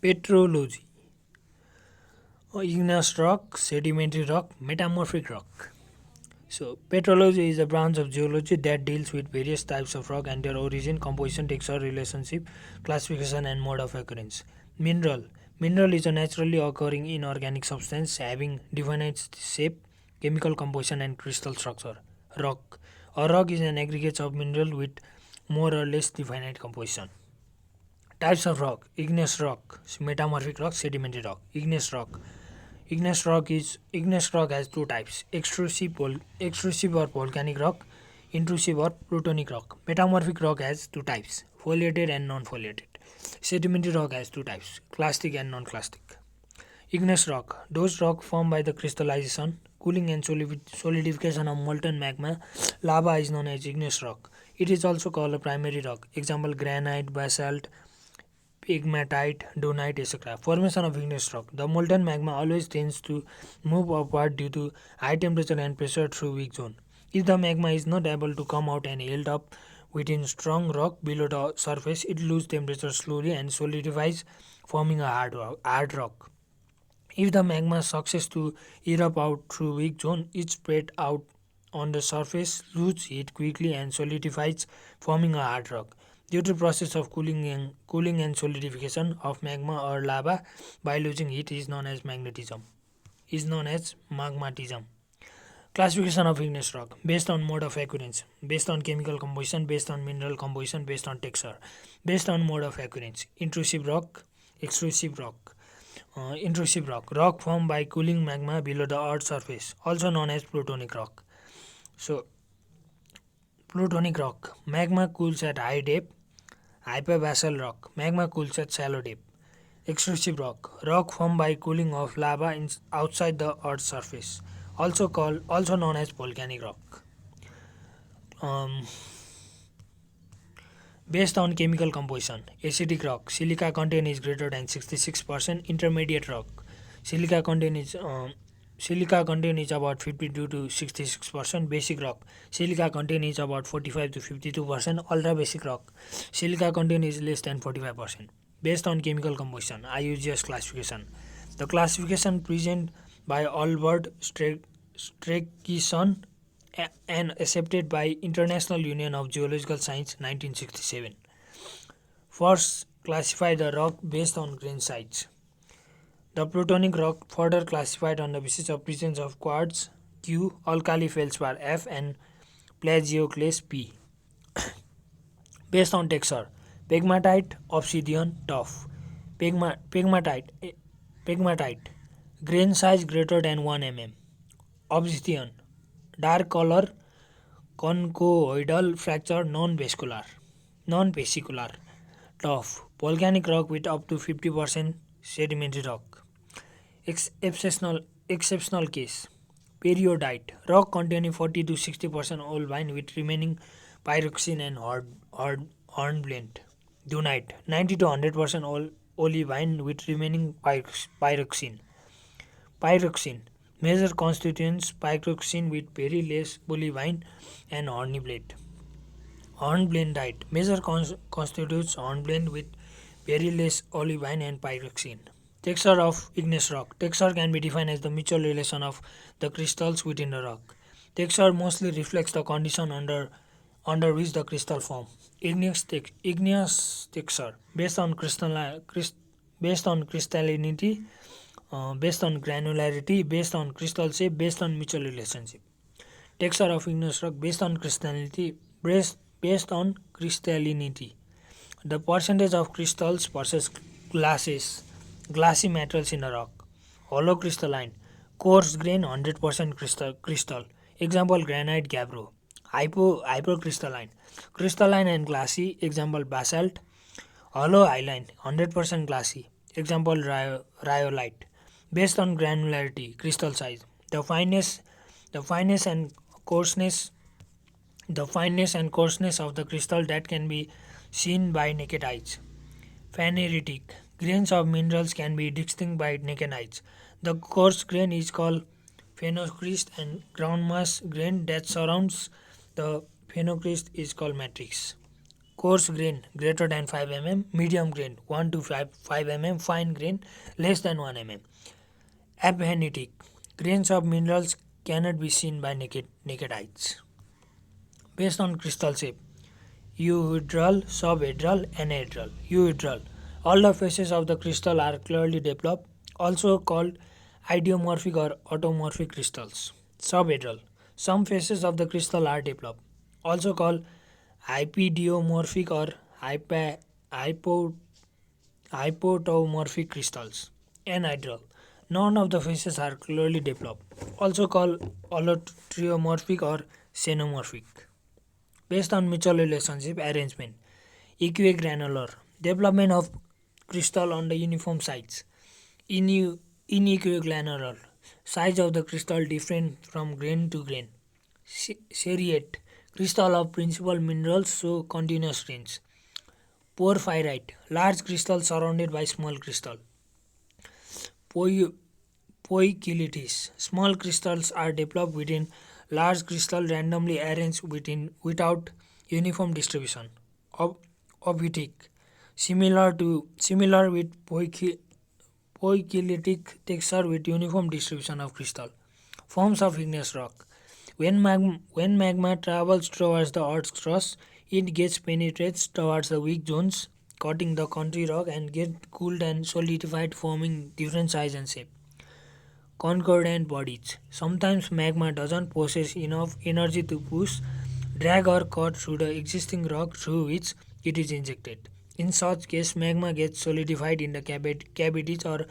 Petrology, igneous rock, sedimentary rock, metamorphic rock. So, petrology is a branch of geology that deals with various types of rock and their origin, composition, texture, relationship, classification, and mode of occurrence. Mineral. Mineral is a naturally occurring inorganic substance having definite shape, chemical composition, and crystal structure. Rock. A rock is an aggregate of mineral with more or less definite composition. Types of rock: igneous rock, metamorphic rock, sedimentary rock. Igneous rock has two types: extrusive or volcanic rock, intrusive or plutonic rock. Metamorphic rock has two types: foliated and non-foliated. Sedimentary rock has two types: clastic and non-clastic. Igneous rock: those rock formed by the crystallization, cooling, and solidification of molten magma. Lava is known as igneous rock. It is also called a primary rock. Example: granite, basalt, pegmatite, dunite, etc. Formation of igneous rock. The molten magma always tends to move upward due to high temperature and pressure through weak zone. If the magma is not able to come out and held up within strong rock below the surface, it loses temperature slowly and solidifies, forming a hard rock. If the magma succeeds to erupt out through weak zone, it spread out on the surface, loses heat quickly and solidifies, forming a hard rock. Due to process of cooling and solidification of magma or lava by losing heat is known as magnetism. Is known as magmatism. Classification of igneous rock based on mode of occurrence, based on chemical composition, based on mineral composition, based on texture, based on mode of occurrence. Intrusive rock, extrusive rock. Intrusive rock, rock formed by cooling magma below the earth's surface, also known as plutonic rock. So, plutonic rock, magma cools at high depth. Hyperbasal rock, magma cools at shallow depth. Extrusive rock, rock formed by cooling of lava outside the earth's surface, also known as volcanic rock. Um, Based on chemical composition, acidic rock, silica content is greater than 66%. Intermediate rock, silica content is silica content is about 52 to 66%. Basic rock, silica content is about 45 to 52%. Ultra basic rock, silica content is less than 45%. Based on chemical composition, IUGS classification. The classification present by Albert Streisand and accepted by International Union of Geological Science 1967. First, classify the rock based on grain size. The plutonic rock further classified on the basis of presence of quartz Q, alkali feldspar F, and plagioclase P. Based on texture, pegmatite, obsidian, tuff. Pegmatite, pegmatite, grain size greater than 1 mm. Obsidian, dark color, conchoidal fracture, non-vesicular. Tuff, volcanic rock with up to 50% sedimentary rock. Exceptional case, periodite, rock containing 40 to 60% olivine with remaining pyroxene and hornblende. Dunite, 90 to 100% olivine with remaining pyroxene. Pyroxene, major constituents pyroxene with very less olivine and hornblende. Hornblendite, major constitutes hornblende with very less olivine and pyroxene. Texture of igneous rock. Texture can be defined as the mutual relation of the crystals within the rock. Texture mostly reflects the condition under which the crystal form. Igneous texture based on crystallinity, based on granularity, based on crystal shape, based on mutual relationship. Texture of igneous rock based on crystallinity. The percentage of crystals versus glassy materials in a rock. Hollow crystalline, coarse grain 100% crystal. Example granite gabbro. Hypocrystalline, crystalline and glassy. Example basalt. Hollow hyaline 100% glassy. Example rhyolite. Based on granularity, crystal size. The fineness and coarseness of the crystal that can be seen by naked eyes. Phaneritic, grains of minerals can be distinct by naked eyes. The coarse grain is called phenocryst and ground mass grain that surrounds the phenocryst is called matrix. coarse grain greater than 5 mm, medium grain 1 to 5 mm, fine grain less than 1 mm. Aphanitic grains of minerals cannot be seen by naked eyes. Based on crystal shape, euhedral, subhedral, anhedral. Euhedral. All the faces of the crystal are clearly developed, also called idiomorphic or automorphic crystals. Subhedral. Some faces of the crystal are developed, also called hypidiomorphic or hypo, hypotomorphic crystals. Anhedral. None of the faces are clearly developed, also called allotriomorphic or xenomorphic. Based on mutual relationship arrangement, equigranular development of crystal on the uniform sides, inequigranular size of the crystal different from grain to grain, seriate crystal of principal minerals show continuous range, porphyrite large crystal surrounded by small crystal, poikilotes small crystals are developed within large crystal randomly arranged without uniform distribution. Obitic similar with poikilotic texture with uniform distribution of crystal. Forms of igneous rock. When magma travels towards the Earth's crust, it gets penetrates towards the weak zones, cutting the country rock and get cooled and solidified, forming different size and shape. Concordant bodies. Sometimes magma doesn't possess enough energy to push, drag or cut through the existing rock through which it is injected. In such case, magma gets solidified in the cavities or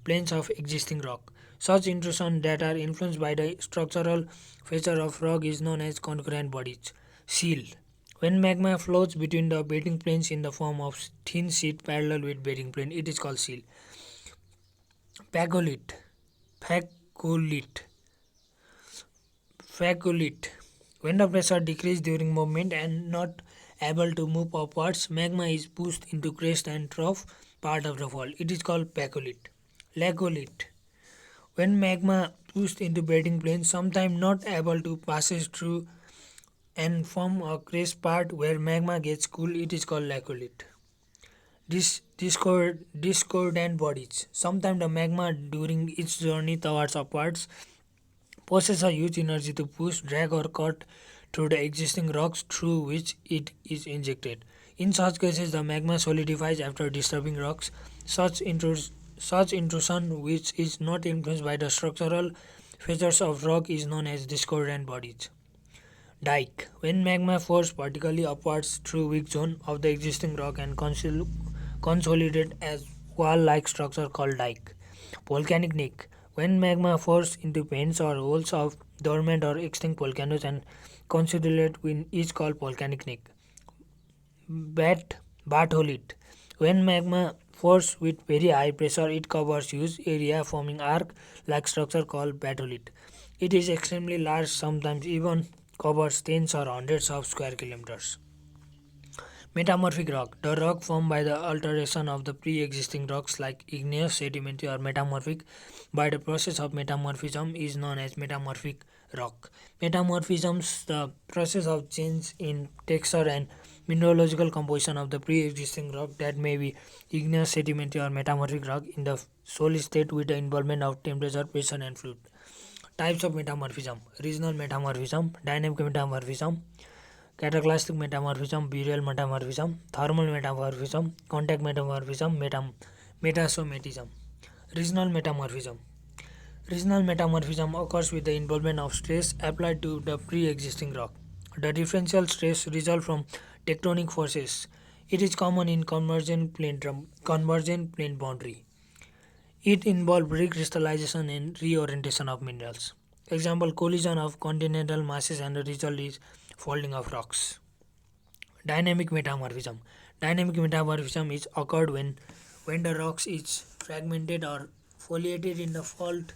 planes of existing rock. Such intrusions that are influenced by the structural feature of rock is known as concurrent bodies. Seal. When magma flows between the bedding planes in the form of thin sheet parallel with bedding plane, it is called seal. Pagolith. Phacolith. Phacolith. When the pressure decreases during movement and not able to move upwards, magma is pushed into crest and trough part of the fall. It is called pacholith. Laccolith. When magma pushed into bedding plane, sometimes not able to passes through and form a crest part where magma gets cool, it is called laccolith. Discordant bodies. Sometimes the magma during its journey towards upwards possesses a huge energy to push, drag or cut through the existing rocks through which it is injected. In such cases, the magma solidifies after disturbing rocks. Such intrusion, which is not influenced by the structural features of rock, is known as discordant bodies. Dike. When magma forces vertically upwards through weak zone of the existing rock and consolidate as wall-like structure called dike. Volcanic neck. When magma forces into vents or holes of dormant or extinct volcanoes and consolidate when is called volcanic neck. Batholith. When magma forces with very high pressure, it covers huge area forming arc-like structure called batholith. It is extremely large, sometimes even covers tens or hundreds of square kilometers. Metamorphic rock. The rock formed by the alteration of the pre-existing rocks like igneous, sedimentary or metamorphic by the process of metamorphism is known as metamorphic rock. Metamorphisms, the process of change in texture and mineralogical composition of the pre-existing rock that may be igneous, sedimentary or metamorphic rock in the solid state with the involvement of temperature, pressure and fluid. Types of metamorphism. Regional metamorphism, dynamic metamorphism, cataclysmic metamorphism, burial metamorphism, thermal metamorphism, contact metamorphism, metasomatism. Regional metamorphism. Regional metamorphism occurs with the involvement of stress applied to the pre-existing rock. The differential stress results from tectonic forces. It is common in convergent plane boundary. It involves recrystallization and reorientation of minerals. Example, collision of continental masses and the result is folding of rocks. Dynamic metamorphism. Dynamic metamorphism is occurred when the rocks is fragmented or foliated in the fault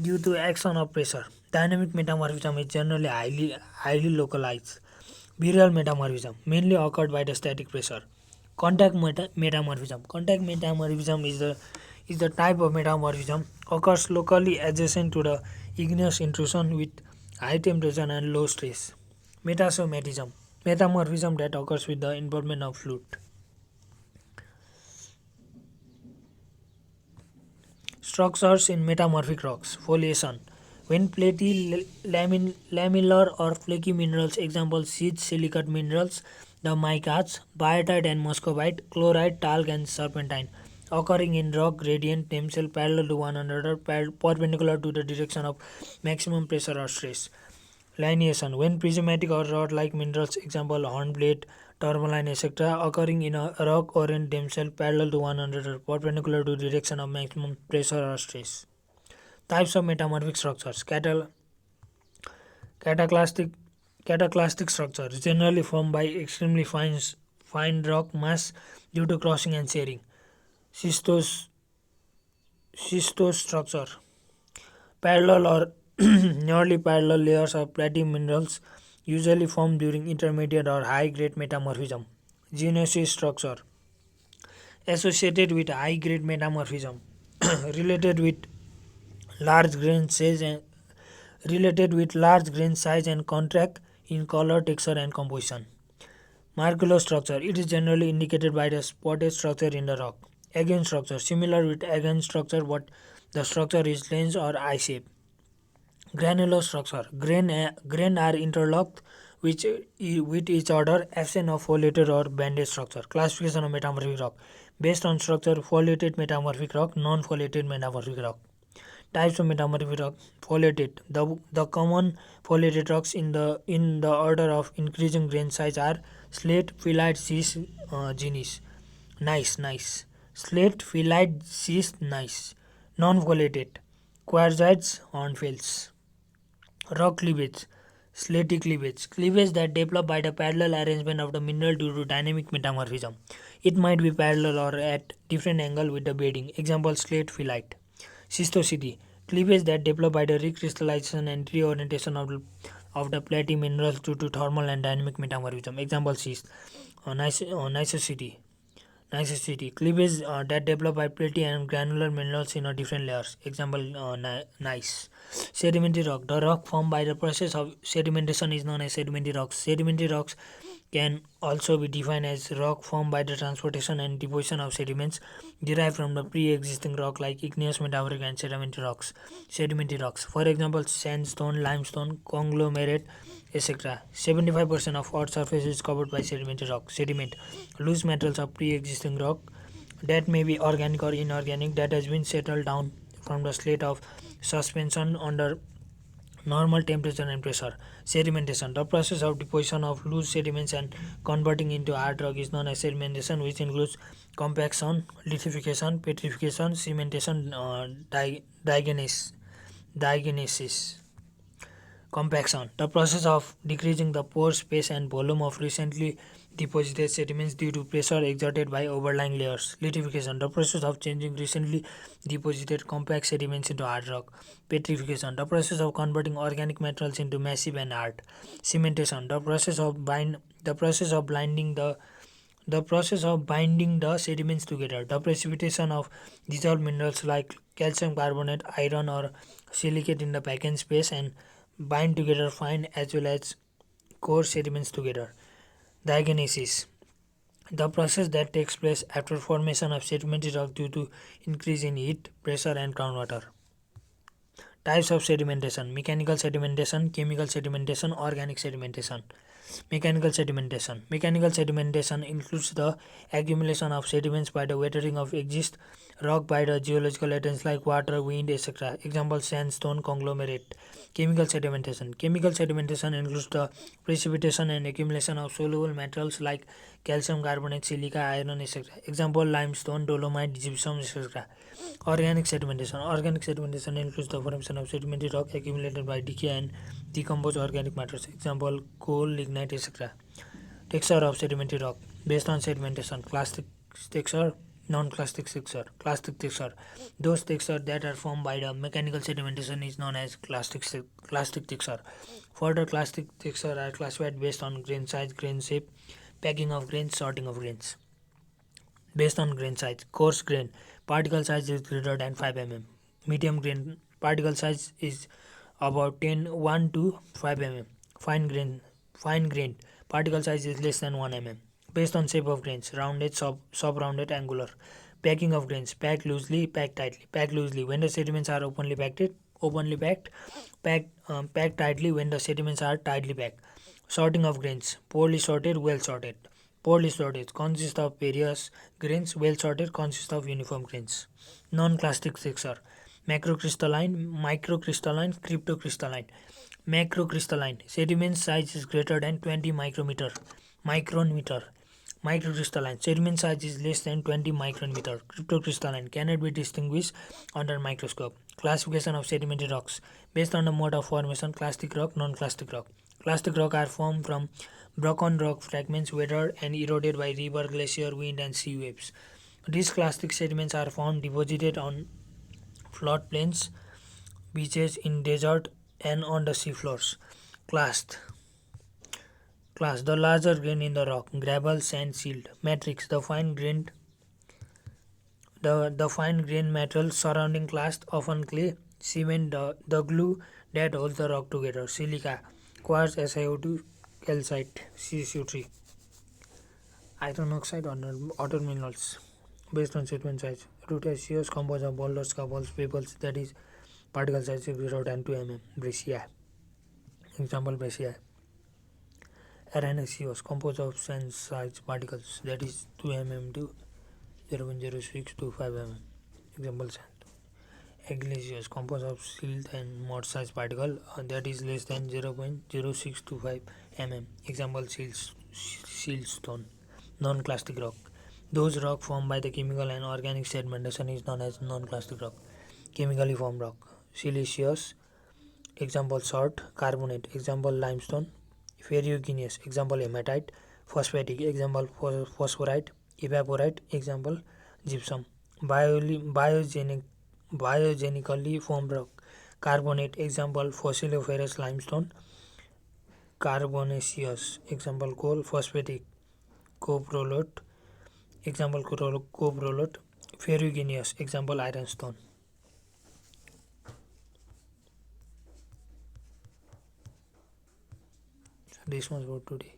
due to action of pressure. Dynamic metamorphism is generally highly localized. Burial metamorphism mainly occurred by the static pressure. Contact metamorphism. Contact metamorphism is the type of metamorphism occurs locally adjacent to the igneous intrusion with high temperature and low stress. Metasomatism. Metamorphism that occurs with the involvement of fluid. Structures in metamorphic rocks. Foliation. When platy, lamellar or flaky minerals, example seeds, silicate minerals, the micas, biotite and muscovite, chloride, talc and serpentine, occurring in rock gradient themselves parallel to one another, perpendicular to the direction of maximum pressure or stress. Lineation. When prismatic or rod-like minerals, example hornblende, tourmaline, etc., occurring in a rock or in themselves parallel to one another, perpendicular to direction of maximum pressure or stress. Types of metamorphic structures. Cataclastic Cataclastic structures generally formed by extremely fine rock mass due to crossing and shearing. Schistose Schistose structure. Parallel or nearly parallel layers of platinum minerals usually formed during intermediate or high grade metamorphism. Genesis structure associated with high grade metamorphism related with large grain size and large grain size and contract in color, texture and composition. Margular structure. It is generally indicated by the spotted structure in the rock. Again structure. Similar with again structure but the structure is lens or eye shape. Granular structure. Grain are interlocked with each other, absent of foliated or banded structure. Classification of metamorphic rock. Based on structure, foliated metamorphic rock, non-foliated metamorphic rock. Types of metamorphic rock. Foliated. The common foliated rocks in the order of increasing grain size are slate, phyllite, schist, gneiss. Nice. Slate, phyllite, schist, gneiss. Non-foliated. Quartzites, hornfels. Rock cleavage. Slaty cleavage. Cleavage that develop by the parallel arrangement of the mineral due to dynamic metamorphism. It might be parallel or at different angle with the bedding. Example slate phyllite. Schistosity. Cleavage that develop by the recrystallization and reorientation of the platy minerals due to thermal and dynamic metamorphism. Example schist. Nicosity. Cleavage that develop by platy and granular minerals in a different layers. Example gneiss. Sedimentary rock. The rock formed by the process of sedimentation is known as sedimentary rocks. Sedimentary rocks can also be defined as rock formed by the transportation and deposition of sediments derived from the pre-existing rock like igneous, metamorphic and sedimentary rocks. Sedimentary rocks. For example, sandstone, limestone, conglomerate, etc. 75% of Earth's surface is covered by sedimentary rock. Sediment. Loose metals of pre-existing rock that may be organic or inorganic that has been settled down from the slate of suspension under normal temperature and pressure. Sedimentation. The process of deposition of loose sediments and converting into hard rock is known as sedimentation, which includes compaction, lithification, petrification, cementation, diagenesis. Compaction. The process of decreasing the pore space and volume of recently deposited sediments due to pressure exerted by overlying layers. Lithification. The process of changing recently deposited compact sediments into hard rock. Petrification. The process of converting organic materials into massive and hard. Cementation. The process of binding the sediments together. The precipitation of dissolved minerals like calcium carbonate, iron or silicate in the vacant space and bind together fine as well as coarse sediments together. Diagenesis. The process that takes place after formation of sedimentary rock due to increase in heat, pressure and groundwater. Types of sedimentation: mechanical sedimentation, chemical sedimentation, organic sedimentation. Mechanical sedimentation. Mechanical sedimentation includes the accumulation of sediments by the weathering of exist rock by the geological agents like water, wind, etc. Example sandstone conglomerate. Chemical sedimentation. Chemical sedimentation includes the precipitation and accumulation of soluble materials like calcium carbonate, silica, iron, etc. Example limestone, dolomite, gypsum, etc. Organic sedimentation. Organic sedimentation includes the formation of sedimentary rock accumulated by decay and decomposed organic matters. Example coal, lignite, etc. Texture of sedimentary rock based on sedimentation. Clastic texture, non-clastic texture. Clastic texture. Those texture that are formed by the mechanical sedimentation is known as clastic texture. Further clastic texture are classified based on grain size, grain shape, packing of grains, sorting of grains. Based on grain size: coarse grain, particle size is greater than 5 mm. Medium grain, particle size is about 1 to 5 mm. Fine grain, Particle size is less than 1 mm. Based on shape of grains, rounded, sub-rounded, angular. Packing of grains, pack loosely, pack tightly. Pack loosely when the sediments are openly packed. Pack tightly when the sediments are tightly packed. Sorting of grains, poorly sorted, well sorted. Poorly sorted consists of various grains, well sorted consists of uniform grains. Non-clastic structure, macrocrystalline, microcrystalline, cryptocrystalline. Macrocrystalline, sediment size is greater than 20 micron meter. Microcrystalline, sediment size is less than 20 micron meter. Cryptocrystalline, cannot be distinguished under microscope. Classification of sedimentary rocks based on the mode of formation: clastic rock, non-clastic rock. Clastic rock are formed from broken rock fragments weathered and eroded by river, glacier, wind, and sea waves. These clastic sediments are found deposited on floodplains, beaches, in desert, and on the seafloors. Clast. Class, the larger grain in the rock: gravel, sand, silt. Matrix, the fine grained material surrounding clast, often clay, cement, the glue that holds the rock together. Silica, quartz, SiO2, calcite, CSU3. Iron oxide, other minerals based on sediment size. Rutaceous, composed of boulders, cobbles, pebbles, that is particle size 0 to 2 mm. Breccia. Example: Breccia. Arenaceous, composed of sand-sized particles, that is 2 mm to 0.06 to 5 mm. Example: sand. Argillaceous, composed of silt and mud-sized particle, that is less than 0.06 to 5 mm. Example: siltstone. Non-clastic rock, those rock formed by the chemical and organic sedimentation is known as non-clastic rock. Chemically formed rock: siliceous, example salt. Carbonate, example limestone. Ferruginous, example hematite. Phosphatic, example phosphorite. Evaporite, example gypsum. Biogenically formed rock: carbonate, example fossiliferous limestone. Carbonaceous, example coal. Phosphatic, coprolite, example coprolite. Ferruginous, example ironstone. So this was for today.